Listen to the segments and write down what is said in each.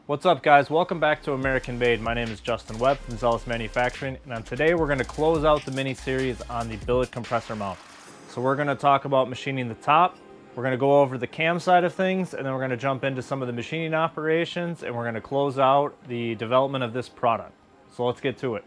What's up, guys? Welcome back to American Made. My name is Justin Webb from Zealous Manufacturing, and on today we're going to close out the mini series on the billet compressor mount. So we're going to talk about machining the top, we're going to go over the cam side of things, and then we're going to jump into some of the machining operations, and we're going to close out the development of this product. So let's get to it.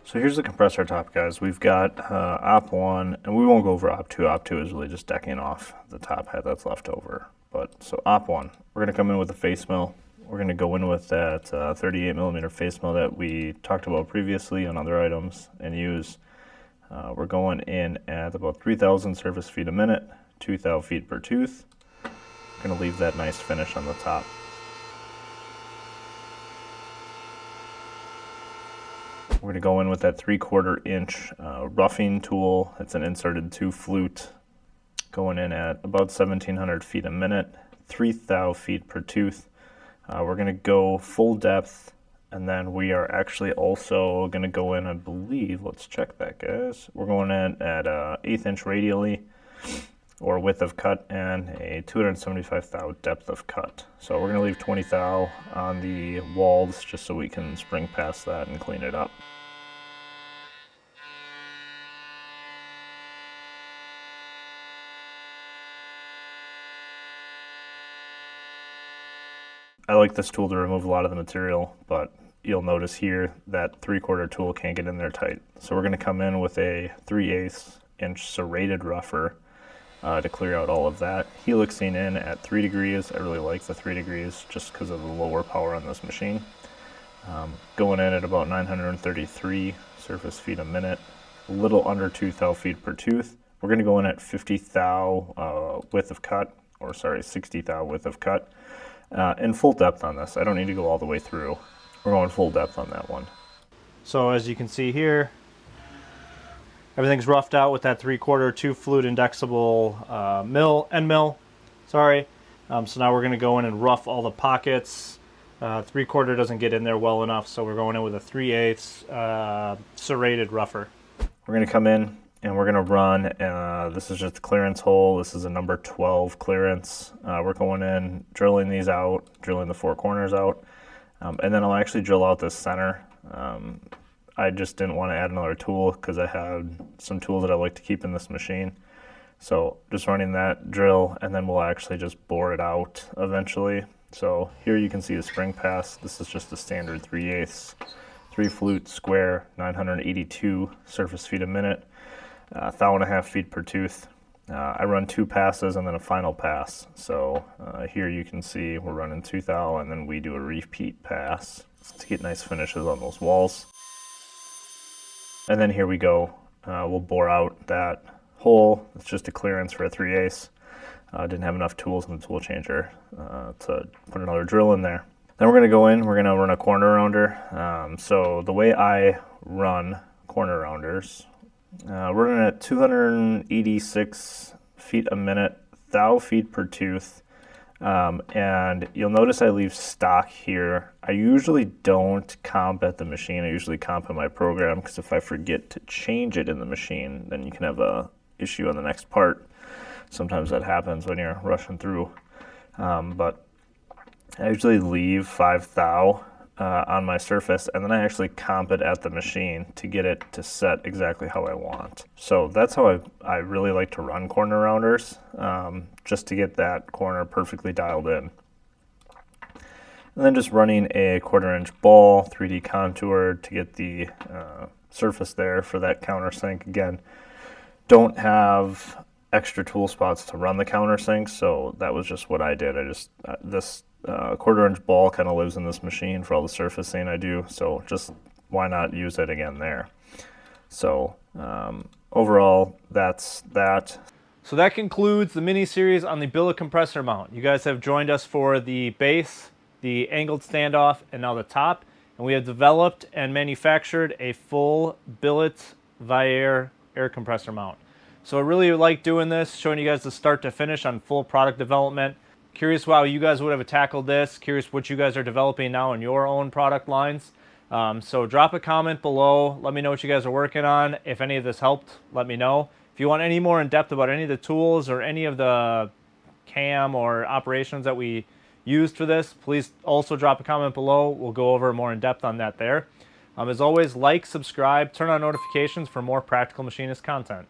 So here's the compressor top, guys. We've got op 1, and we won't go over op 2. Op 2 is really just decking off the top head that's left over. But so op 1, we're going to come in with a face mill. We're going to go in with that 38 millimeter face mill that we talked about previously on other items and use. We're going in at about 3,000 surface feet a minute, 2,000 feet per tooth. Going to leave that nice finish on the top. We're going to go in with that 3/4 inch roughing tool. It's an inserted 2 flute. Going in at about 1,700 feet a minute, 3,000 feet per tooth. We're going to go full depth, and then we are actually also going to go in, I believe, let's check that, guys. We're going in at 1/8 inch radially, or width of cut, and a 275 thou depth of cut. So we're going to leave 20 thou on the walls just so we can spring past that and clean it up. I like this tool to remove a lot of the material, but you'll notice here that 3/4 tool can't get in there tight. So we're going to come in with a 3/8 inch serrated rougher to clear out all of that. Helixing in at 3 degrees. I really like the 3 degrees just because of the lower power on this machine. Going in at about 933 surface feet a minute, a little under 2,000 feet per tooth. We're going to go in at 50 thou width of cut, or sorry, 60 thou width of cut. And full depth on this. I don't need to go all the way through. We're going full depth on that one. So as you can see here, everything's roughed out with that 3/4 2 flute indexable end mill. Sorry. So now we're going to go in and rough all the pockets. 3/4 doesn't get in there well enough, so we're going in with a 3/8 serrated rougher. We're going to come in and we're going to run, this is just a clearance hole. This is a number 12 clearance. We're going in, drilling these out, drilling the 4 corners out, and then I'll actually drill out this center. I just didn't want to add another tool because I had some tools that I like to keep in this machine. So just running that drill, and then we'll actually just bore it out eventually. So here you can see the spring pass. This is just a standard 3/8, 3 flute square, 982 surface feet a minute. 1,500 feet per tooth. I run 2 passes and then a final pass. So here you can see we're running 2 thou, and then we do a repeat pass to get nice finishes on those walls. And then here we go. We'll bore out that hole. It's just a clearance for a 3/8. Didn't have enough tools in the tool changer to put another drill in there. Then we're going to go in. We're going to run a corner rounder. So the way I run corner rounders, we're running at 286 feet a minute, 1,000 feet per tooth, and you'll notice I leave stock here. I usually don't comp at the machine. I usually comp in my program, because if I forget to change it in the machine, then you can have a issue on the next part. Sometimes that happens when you're rushing through, but I usually leave 5 thou on my surface, and then I actually comp it at the machine to get it to set exactly how I want. So that's how I really like to run corner rounders, just to get that corner perfectly dialed in. And then just running a 1/4 inch ball, 3D contoured to get the surface there for that countersink. Again, don't have extra tool spots to run the countersink, so that was just what I did. This 1/4 inch ball kind of lives in this machine for all the surfacing I do, so just why not use it again there. So overall, that's that. So that concludes the mini series on the billet compressor mount. You guys have joined us for the base, the angled standoff, and now the top, and we have developed and manufactured a full billet Vaer air compressor mount. So I really like doing this, showing you guys the start to finish on full product development. Curious how you guys would have tackled this. Curious what you guys are developing now in your own product lines. So drop a comment below. Let me know what you guys are working on. If any of this helped, let me know. If you want any more in depth about any of the tools or any of the cam or operations that we used for this, please also drop a comment below. We'll go over more in depth on that there. As always, like, subscribe, turn on notifications for more Practical Machinist content.